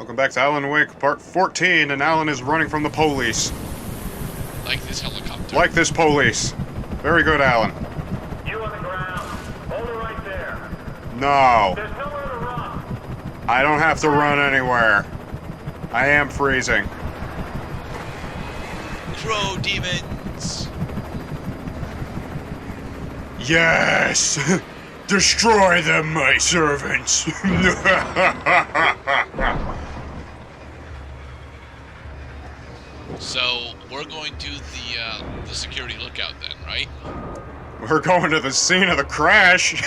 Welcome back to Alan Wake, part 14, and Alan is running from the Poh-Leese. Like this helicopter. Like this Poh-Leese. Very good, Alan. You on the ground. Hold it right there. No. There's nowhere to run. I don't have to run anywhere. I am freezing. Crow demons. Yes! Destroy them, my servants! So we're going to the security lookout then, right? We're going to the scene of the crash!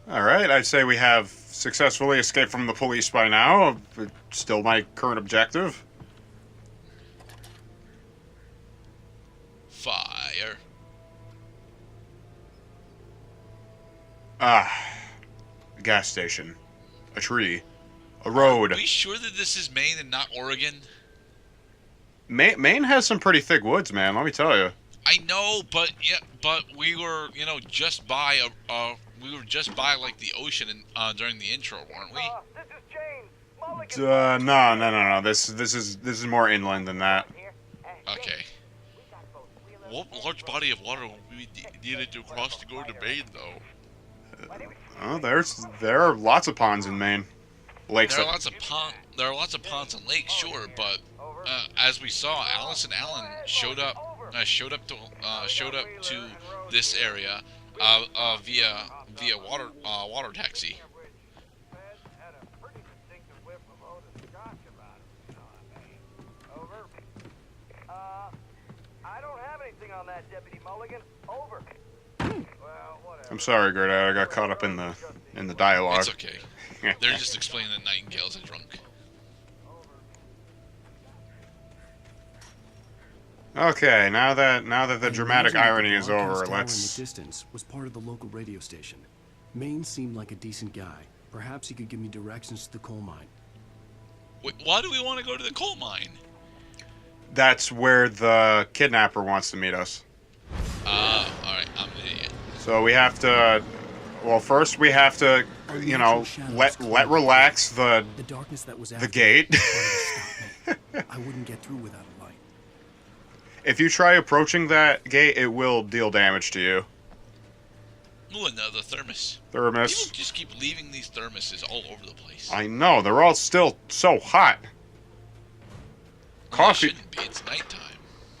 Alright, I'd say we have successfully escaped from the police by now. Still my current objective. Fire. Ah. A gas station. A tree. A road. Are we sure that this is Maine and not Oregon? Maine has some pretty thick woods, man, let me tell you. I know, but we were, just by like the ocean during the intro, weren't we? This is James. No. This is more inland than that. Okay. What large body of water we needed to cross to go to Maine, though? Oh, there are lots of ponds in Maine. Lakes. There are lots of ponds and lakes, sure, but as we saw, Alice and Alan showed up to this area via water taxi. I don't have anything on that, Deputy Mulligan. Over. Well, whatever. I'm sorry, Gerda. I got caught up in the dialogue. It's okay. They're just explaining that Nightingale's a drunk. Okay, now that the dramatic irony is over, In let's. the distance was part of the local radio station. Maine seemed like a decent guy. Perhaps he could give me directions to the coal mine. Wait, why do we want to go to the coal mine? That's where the kidnapper wants to meet us. Alright, I'm an idiot. So we have to. Well, first we have to, let relax the darkness that was the gate. I wouldn't get through without a light. If you try approaching that gate, it will deal damage to you. Ooh, another thermos. Thermos. People just keep leaving these thermoses all over the place. I know, they're all still so hot. Coffee. It shouldn't be, it's nighttime.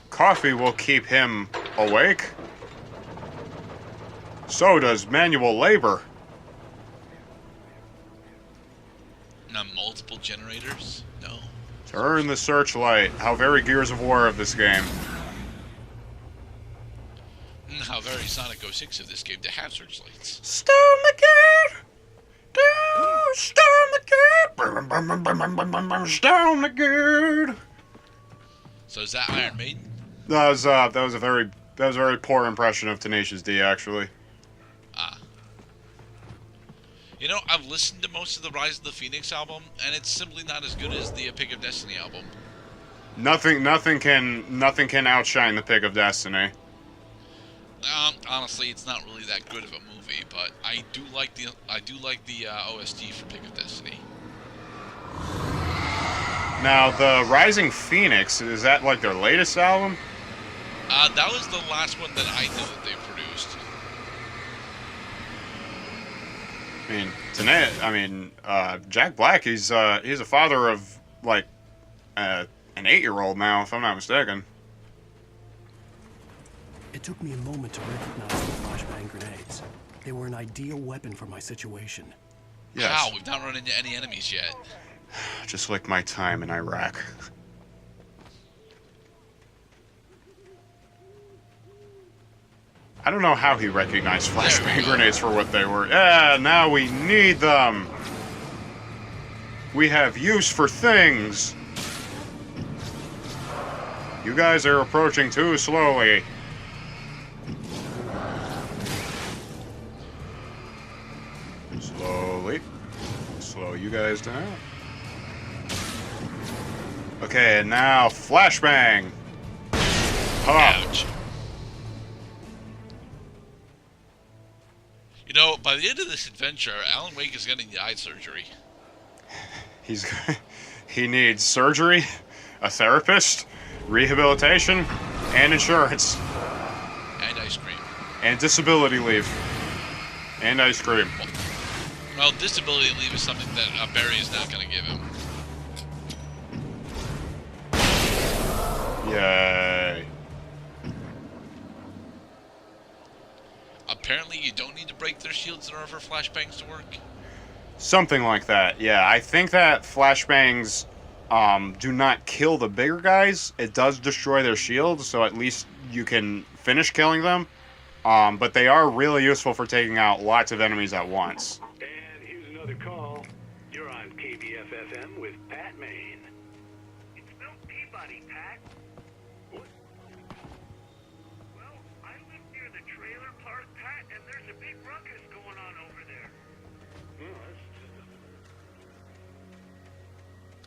Coffee will keep him awake. So does manual labor. Now, multiple generators? No. Turn the searchlight. How very Gears of War of this game. How very Sonic 06 of this game to have searchlights. Storm the gate! Storm the gate! Storm the gate! So is that Iron Maiden? That was a very poor impression of Tenacious D, actually. Ah. I've listened to most of the Rise of the Phoenix album, and it's simply not as good as the Pick of Destiny album. Nothing can outshine the Pick of Destiny. Honestly, it's not really that good of a movie, but I do like the OST for Pick of Destiny. Now, the Rising Phoenix, is that like their latest album? That was the last one that I knew that they produced. Jack Black, he's a father of like an 8-year-old now, if I'm not mistaken. It took me a moment to recognize the flashbang grenades. They were an ideal weapon for my situation. Yes. Wow, we've not run into any enemies yet. Just like my time in Iraq. I don't know how he recognized flashbang grenades for what they were. Yeah, now we need them. We have use for things. You guys are approaching too slowly. Slowly. Slow you guys down. Okay, and now flashbang. Ouch. You know, by the end of this adventure, Alan Wake is getting the eye surgery. He needs surgery, a therapist, rehabilitation, and insurance. And ice cream. And disability leave. And ice cream. Well, disability leave is something that Barry is not going to give him. Yay. Apparently, you don't need to break their shields in order for flashbangs to work. Something like that, yeah. I think that flashbangs do not kill the bigger guys. It does destroy their shields, so at least you can finish killing them. But they are really useful for taking out lots of enemies at once. And here's another call. You're on KBF-FM with Pat Maine. It's Bill Peabody, Pat. What? Well, I live near the trailer park, Pat, and there's a big ruckus going on over there.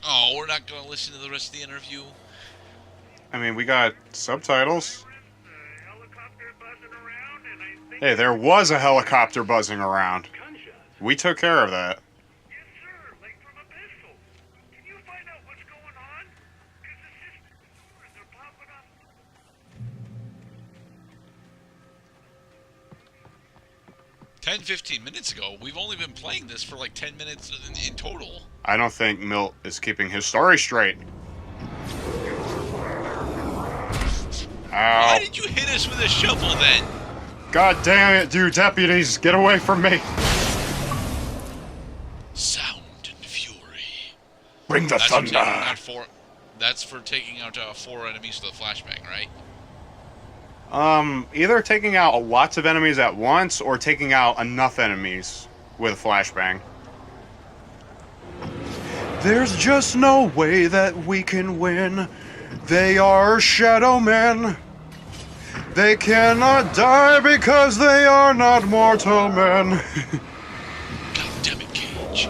Oh, we're not going to listen to the rest of the interview? I mean, we got subtitles. The helicopter buzzing around, and I think... Hey, there was a helicopter buzzing around. Gunshot. We took care of that. Yes, sir, like from a pistol. Can you find out what's going on? Because the systems are popping up. 10-15 minutes ago. We've only been playing this for like 10 minutes in total. I don't think Milt is keeping his story straight. Why Ow. did you hit us with a shovel then? God damn it, you deputies, get away from me. Sound and fury. Bring the That's for thunder. taking out that's for taking out 4 enemies with a flashbang, right? Either taking out lots of enemies at once or taking out enough enemies with a flashbang. There's just no way that we can win. They are shadow men. They cannot die because they are not mortal men. God damn it, Cage.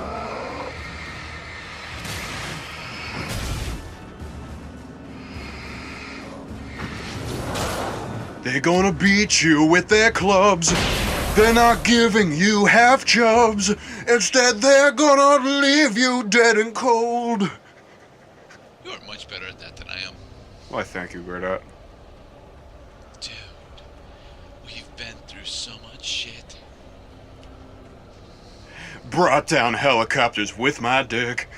They're gonna beat you with their clubs. They're not giving you half chubs. Instead, they're gonna leave you dead and cold. You are much better at that than I am. Why, thank you, Gerda. Dude, we've been through so much shit. Brought down helicopters with my dick.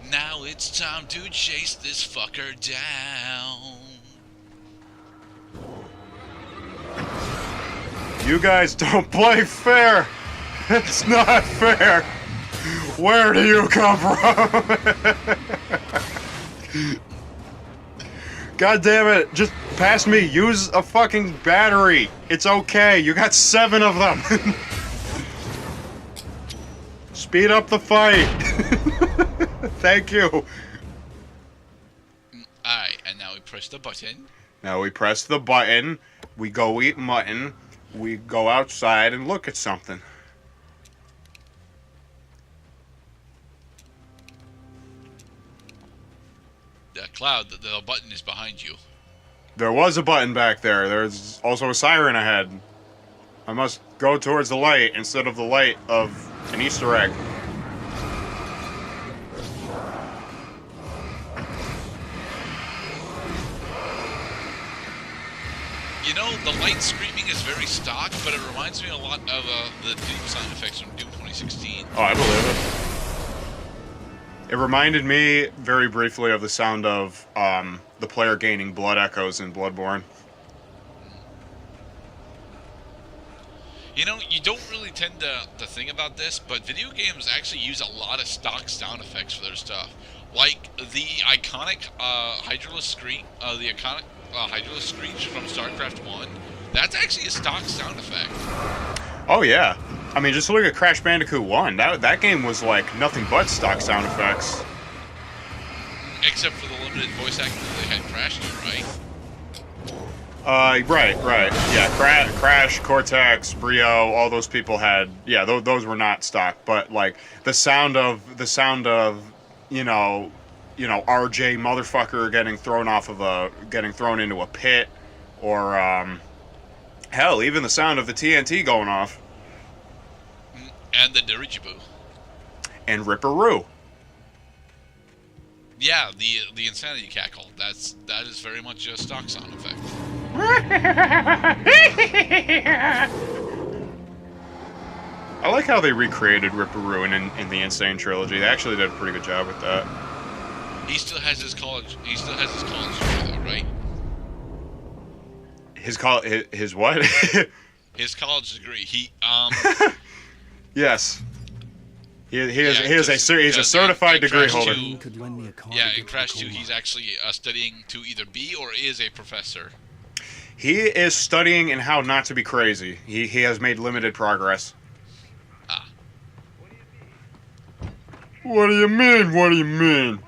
Now it's time to chase this fucker down. You guys don't play fair. It's not fair. Where do you come from? God damn it. Just pass me. Use a fucking battery. It's okay. You got 7 of them. Speed up the fight. Thank you. Alright, and now we press the button. Now we press the button. We go eat mutton. We go outside and look at something. The cloud, the button is behind you. There was a button back there. There's also a siren ahead. I must go towards the light instead of the light of an Easter egg. You know, the light screaming is very stock, but it reminds me a lot of the Doom sound effects from Doom 2016. Oh, I believe it. It reminded me very briefly of the sound of the player gaining blood echoes in Bloodborne. You know, you don't really tend to think about this, but video games actually use a lot of stock sound effects for their stuff. Like the iconic Hydralisk screech from StarCraft 1. That's actually a stock sound effect. Oh yeah. I mean, just look at Crash Bandicoot 1. That game was like nothing but stock sound effects. Except for the limited voice acting that they had Crash do, right? Right. Yeah, Crash, Cortex, Brio, all those people had, yeah, those were not stock, but like the sound of, you know, RJ motherfucker getting thrown into a pit, or hell, even the sound of the TNT going off. And the dirigible. And Ripperoo. Yeah, the insanity cackle. That is very much a stock sound effect. I like how they recreated Ripperoo in the Insane trilogy. They actually did a pretty good job with that. He still has his college degree, though, right? His what? His college degree. Yes. He's a certified degree holder. In Crash 2, he's actually studying to either be or is a professor. He is studying in how not to be crazy. He has made limited progress. Ah. What do you mean? What do you mean?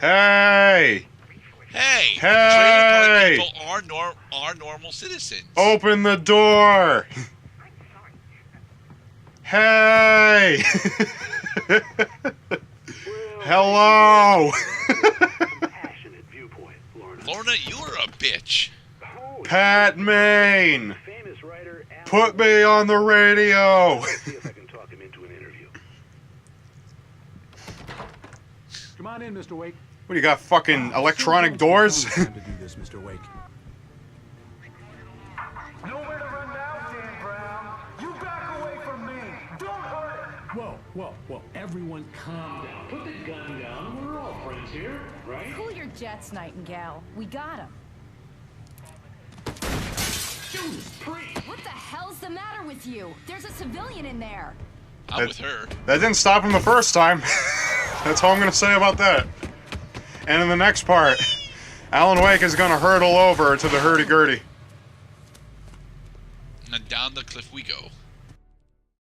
Hey! Hey! Hey! Trailer park people are normal citizens. Open the door! Hey! Hello! Passionate viewpoint, Lorna. Lorna, you're a bitch. Pat Maine! Famous writer Alan Put me on the radio! See if I can talk him into an interview. Come on in, Mr. Wake. What, you got fucking electronic doors? Time to do this, Mr. Wake. Nowhere to run now, Dan Brown. You back away from me. Don't hurt him. Whoa. Everyone calm down. Put the gun down. We're all friends here, right? Cool your jets, Nightingale. We got him. Judas Priest! What the hell's the matter with you? There's a civilian in there. I'm with her. That didn't stop him the first time. That's all I'm gonna say about that. And in the next part, Alan Wake is gonna hurtle over to the hurdy-gurdy. And down the cliff we go.